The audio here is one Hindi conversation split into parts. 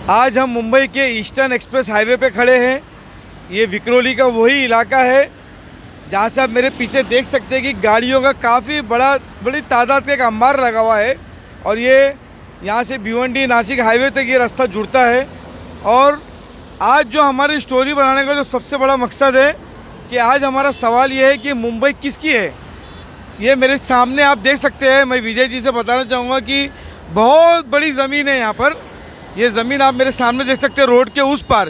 आज हम मुंबई के ईस्टर्न एक्सप्रेस हाईवे पे खड़े हैं। ये विक्रोली का वही इलाका है जहाँ से आप मेरे पीछे देख सकते हैं कि गाड़ियों का काफ़ी बड़ी तादाद का एक अंबार लगा हुआ है और ये यहाँ से भिवंडी नासिक हाईवे तक ये रास्ता जुड़ता है। और आज जो हमारी स्टोरी बनाने का जो सबसे बड़ा मकसद है कि आज हमारा सवाल ये है कि मुंबई किसकी है। ये मेरे सामने आप देख सकते हैं, मैं विजय जी से बताना चाहूँगा कि बहुत बड़ी ज़मीन है यहाँ पर। ये ज़मीन आप मेरे सामने देख सकते हैं, रोड के उस पार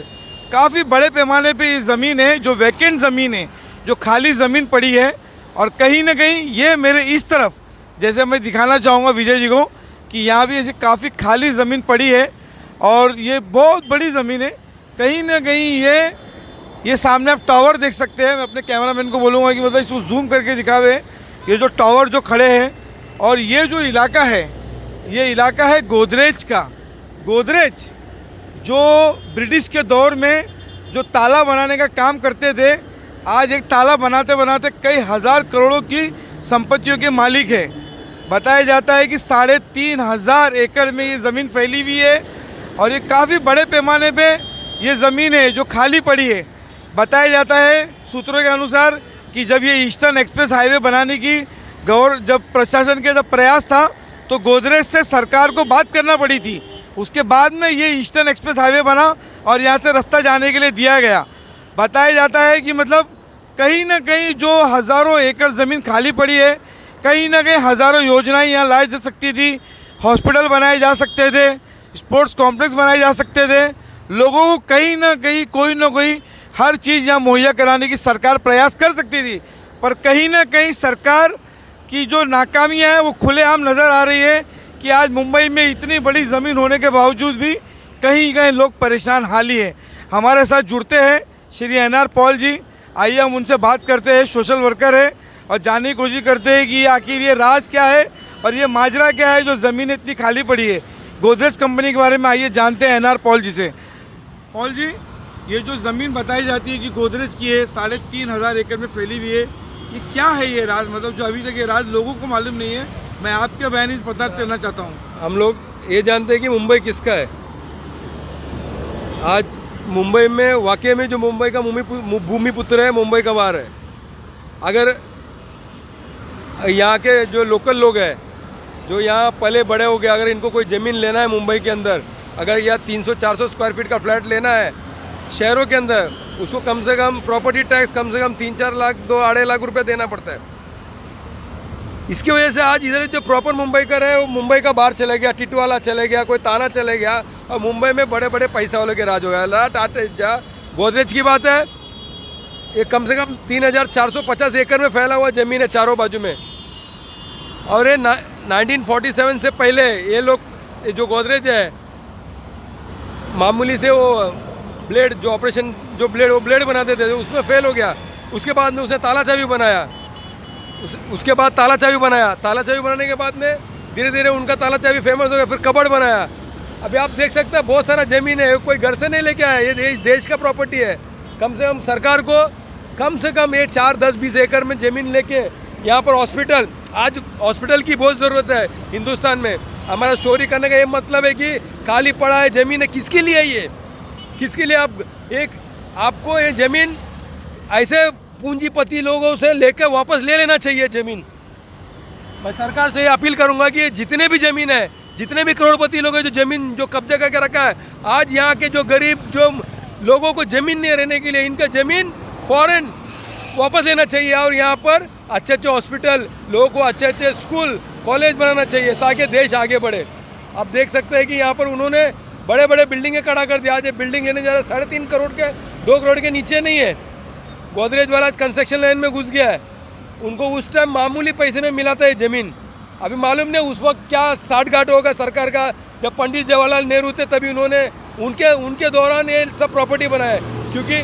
काफ़ी बड़े पैमाने पे ये ज़मीन है जो वैकेंट ज़मीन है, जो खाली ज़मीन पड़ी है। और कहीं ना कहीं ये मेरे इस तरफ, जैसे मैं दिखाना चाहूँगा विजय जी को कि यहाँ भी ऐसी काफ़ी खाली ज़मीन पड़ी है और ये बहुत बड़ी ज़मीन है। कहीं ना कहीं ये सामने आप टावर देख सकते हैं। मैं अपने कैमरामैन को बोलूँगा कि मतलब इसको जूम करके दिखावे ये जो टावर जो खड़े हैं। और ये जो इलाका है, ये इलाका है गोदरेज का। गोदरेज जो ब्रिटिश के दौर में जो ताला बनाने का काम करते थे, आज एक ताला बनाते बनाते कई हज़ार करोड़ों की संपत्तियों के मालिक है। बताया जाता है कि 3,500 एकड़ में ये ज़मीन फैली हुई है और ये काफ़ी बड़े पैमाने पे ये ज़मीन है जो खाली पड़ी है। बताया जाता है सूत्रों के अनुसार कि जब ये ईस्टर्न एक्सप्रेस हाईवे बनाने की जब प्रशासन के जब प्रयास था तो गोदरेज से सरकार को बात करना पड़ी थी। उसके बाद में ये ईस्टर्न एक्सप्रेस हाईवे बना और यहाँ से रास्ता जाने के लिए दिया गया। बताया जाता है कि मतलब कहीं ना कहीं जो हज़ारों एकड़ ज़मीन खाली पड़ी है, कहीं ना कहीं हज़ारों योजनाएं यहाँ लाई जा सकती थी। हॉस्पिटल बनाए जा सकते थे, स्पोर्ट्स कॉम्प्लेक्स बनाए जा सकते थे। लोगों को कहीं ना कोई हर चीज़ यहाँ मुहैया कराने की सरकार प्रयास कर सकती थी। पर कहीं ना कहीं सरकार की जो नाकामियाँ हैं वो खुलेआम नज़र आ रही है कि आज मुंबई में इतनी बड़ी ज़मीन होने के बावजूद भी कहीं कहीं लोग परेशान हाल ही है। हमारे साथ जुड़ते हैं श्री एन.आर. पॉल जी। आइए हम उनसे बात करते हैं। सोशल वर्कर है और जानने की कोशिश करते हैं कि आखिर ये राज क्या है और ये माजरा क्या है जो ज़मीन इतनी खाली पड़ी है गोदरेज कंपनी के बारे में। आइए जानते हैं एन.आर. पॉल जी से। पॉल जी, ये जो ज़मीन बताई जाती है कि गोदरेज की है, 3,500 एकड़ में फैली हुई है, ये क्या है ये राज? मतलब जो अभी तक ये राज लोगों को मालूम नहीं है, मैं आपके बयान से पता चलना चाहता हूँ। हम लोग ये जानते हैं कि मुंबई किसका है। आज मुंबई में वाकई में जो मुंबई का भूमि पुत्र है, मुंबई का वार है। अगर यहाँ के जो लोकल लोग हैं, जो यहाँ पले बड़े हो गए, अगर इनको कोई ज़मीन लेना है मुंबई के अंदर, अगर यहाँ 300-400 स्क्वायर फीट का फ्लैट लेना है शहरों के अंदर, उसको कम से कम प्रॉपर्टी टैक्स कम से कम 3-4 लाख 2-2.5 लाख रुपए देना पड़ता है। इसकी वजह से आज इधर जो प्रॉपर मुंबई का है वो मुंबई का बाहर चले गया, टिटवाला चले गया, कोई ताना चले गया और मुंबई में बड़े बड़े पैसा वालों के राज हो गया। टाटा गोदरेज की बात है, ये कम से कम 3,450 एकड़ में फैला हुआ ज़मीन है चारों बाजू में। और ये 1947 से पहले ये लोग जो गोदरेज है मामूली से वो ब्लेड जो ऑपरेशन जो ब्लेड बनाते थे उसमें फेल हो गया। उसके बाद में उसने ताला चाबी बनाया, उसके बाद ताला चाबी बनाने के बाद में धीरे धीरे उनका ताला चाबी फेमस हो गया। फिर कबर्ड बनाया। अभी आप देख सकते हैं बहुत सारा ज़मीन है, कोई घर से नहीं लेके आया, ये देश का प्रॉपर्टी है। कम से कम सरकार को कम से कम ये 4-10-20 एकड़ में ज़मीन लेके यहाँ पर हॉस्पिटल, आज हॉस्पिटल की बहुत ज़रूरत है हिंदुस्तान में। हमारा स्टोरी करने का ये मतलब है कि खाली पड़ा है ज़मीन है, किसके लिए है ये? किसके लिए आपको ये ज़मीन ऐसे पूंजीपति लोगों से लेकर वापस ले लेना चाहिए ज़मीन। मैं सरकार से ये अपील करूंगा कि जितने भी ज़मीन है, जितने भी करोड़पति लोग हैं जो ज़मीन जो कब्जा करके रखा है, आज यहाँ के जो गरीब जो लोगों को ज़मीन नहीं रहने के लिए इनका ज़मीन फौरन वापस लेना चाहिए और यहाँ पर अच्छे अच्छे हॉस्पिटल, लोगों को अच्छे अच्छे स्कूल कॉलेज बनाना चाहिए ताकि देश आगे बढ़े। आप देख सकते हैं कि यहाँ पर उन्होंने बड़े बड़े बिल्डिंगें खड़ा कर दिया। आज ये बिल्डिंग लेने जा रहे 3.5 करोड़ के, 2 करोड़ के नीचे नहीं है। गोदरेज वाला कंस्ट्रक्शन लाइन में घुस गया है। उनको उस टाइम मामूली पैसे में मिला था ये ज़मीन। अभी मालूम नहीं उस वक्त क्या साठगांठ होगा सरकार का। जब पंडित जवाहरलाल नेहरू थे तभी उन्होंने उनके दौरान ये सब प्रॉपर्टी बनाए। क्योंकि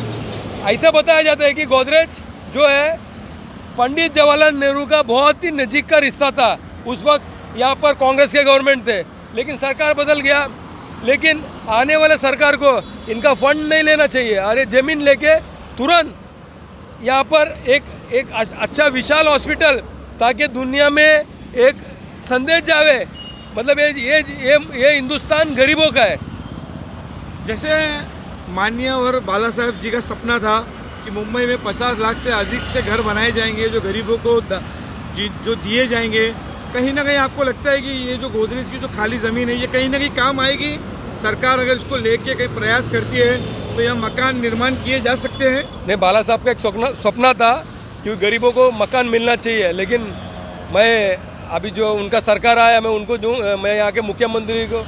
ऐसा बताया जाता है कि गोदरेज जो है पंडित जवाहरलाल नेहरू का बहुत ही नज़दीक का रिश्ता था। उस वक्त यहाँ पर कांग्रेस के गवर्नमेंट थे, लेकिन सरकार बदल गया। लेकिन आने वाले सरकार को इनका फंड नहीं लेना चाहिए। अरे ज़मीन लेके तुरंत यहाँ पर एक अच्छा विशाल हॉस्पिटल, ताकि दुनिया में एक संदेश जावे, मतलब ये हिंदुस्तान गरीबों का है। जैसे माननीय और बाला साहब जी का सपना था कि मुंबई में 50 लाख से अधिक से घर बनाए जाएंगे जो गरीबों को जो दिए जाएंगे, कहीं ना कहीं आपको लगता है कि ये जो गोदरेज की जो खाली ज़मीन है ये कहीं ना कहीं काम आएगी? सरकार अगर इसको लेके कहीं प्रयास करती है तो यह मकान निर्माण किए जा सकते हैं? नहीं, बाला साहब का एक सपना था कि गरीबों को मकान मिलना चाहिए, लेकिन मैं अभी जो उनका सरकार आया मैं यहाँ के मुख्यमंत्री को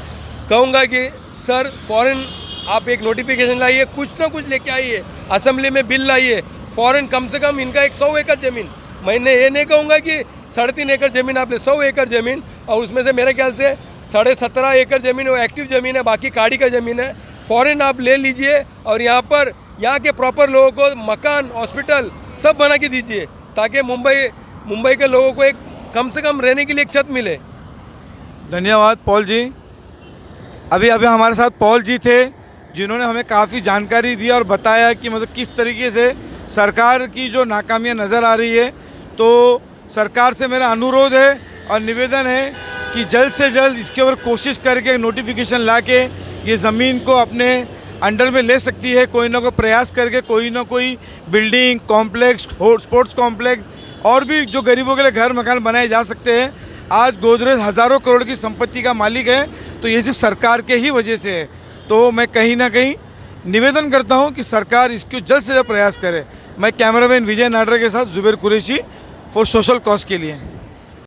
कहूँगा कि सर फॉरेन आप एक नोटिफिकेशन लाइए, कुछ ना कुछ लेके आइए, असेंबली में बिल लाइए, फॉरेन कम से कम इनका 100 एकड़ ज़मीन, मैंने ये नहीं कहूँगा कि 3.5 एकड़ ज़मीन, आप ले 100 एकड़ ज़मीन, और उसमें से मेरे ख्याल से 17.5 एकड़ ज़मीन वो एक्टिव ज़मीन है, बाकी काड़ी का ज़मीन है, फॉरेन आप ले लीजिए और यहाँ के प्रॉपर लोगों को मकान, हॉस्पिटल सब बना के दीजिए, ताकि मुंबई के लोगों को एक कम से कम रहने के लिए एक छत मिले। धन्यवाद पॉल जी। अभी हमारे साथ पॉल जी थे जिन्होंने हमें काफ़ी जानकारी दी और बताया कि मतलब किस तरीके से सरकार की जो नाकामियाँ नज़र आ रही है। तो सरकार से मेरा अनुरोध है और निवेदन है कि जल्द से जल्द इसके ऊपर कोशिश करके नोटिफिकेशन ला के ये ज़मीन को अपने अंडर में ले सकती है, कोई ना कोई प्रयास करके कोई ना कोई बिल्डिंग कॉम्प्लेक्स, स्पोर्ट्स कॉम्प्लेक्स और भी जो गरीबों के लिए घर मकान बनाए जा सकते हैं। आज गोदरेज हज़ारों करोड़ की संपत्ति का मालिक है, तो ये सिर्फ सरकार के ही वजह से है। तो मैं कहीं ना कहीं निवेदन करता हूं कि सरकार इसको जल्द से जल्द प्रयास करे। मैं कैमरामैन विजय नाडर के साथ Zuber Qureshi for social cause के लिए।